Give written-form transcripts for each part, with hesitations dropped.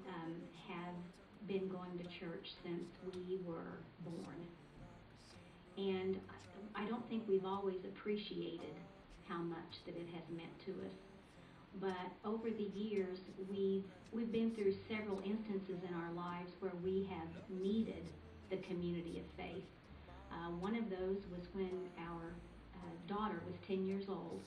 I have been going to church since we were born. And I don't think we've always appreciated how much that it has meant to us. But over the years, we've been through several instances in our lives where we have needed the community of faith. One of those was when our daughter was 10 years old,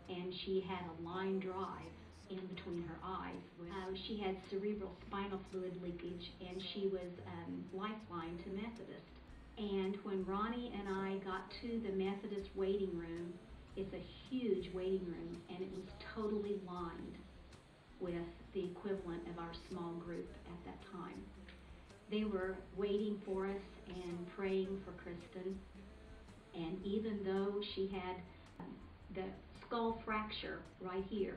and she had a line drive in between her eyes. She had cerebral spinal fluid leakage, and she was lifeline to Methodist. And when Ronnie and I got to the Methodist waiting room, it's a huge waiting room, and it was totally lined with the equivalent of our small group at that time. They were waiting for us and praying for Kristen, and even though she had the skull fracture right here,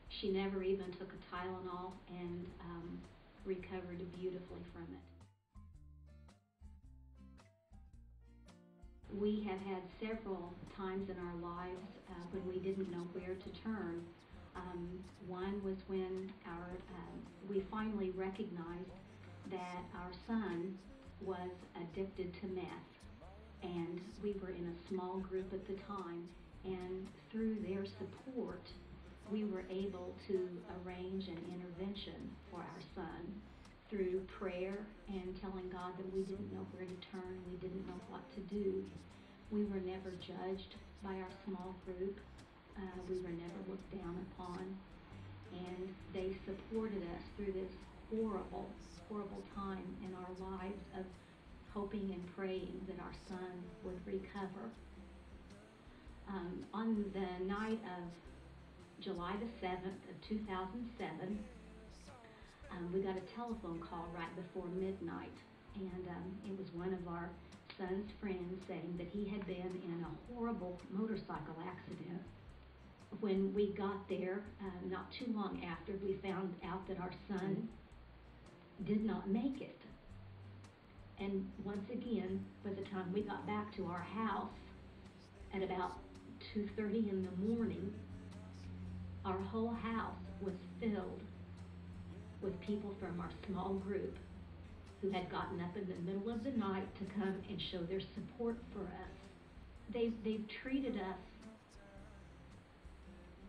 she never even took a Tylenol and recovered beautifully from it. We have had several times in our lives when we didn't know where to turn. One was when we finally recognized that our son was addicted to meth, and we were in a small group at the time, and through their support we were able to arrange an intervention for our son through prayer and telling God that we didn't know where to turn, we didn't know what to do. We were never judged by our small group. We were never looked down upon. And they supported us through this horrible, horrible time in our lives of hoping and praying that our son would recover. On the night of July the 7th of 2007, we got a telephone call right before midnight, and it was one of our son's friends saying that he had been in a horrible motorcycle accident. When we got there, not too long after, we found out that our son did not make it. And once again, by the time we got back to our house at about 2:30 in the morning, our whole house was filled with people from our small group who had gotten up in the middle of the night to come and show their support for us. They've treated us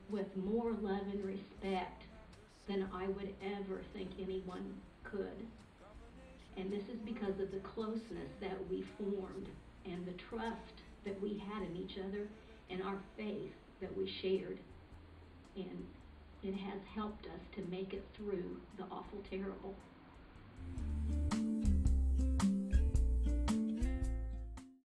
with more love and respect than I would ever think anyone could. And this is because of the closeness that we formed and the trust that we had in each other and our faith that we shared. And it has helped us to make it through the awful terrible.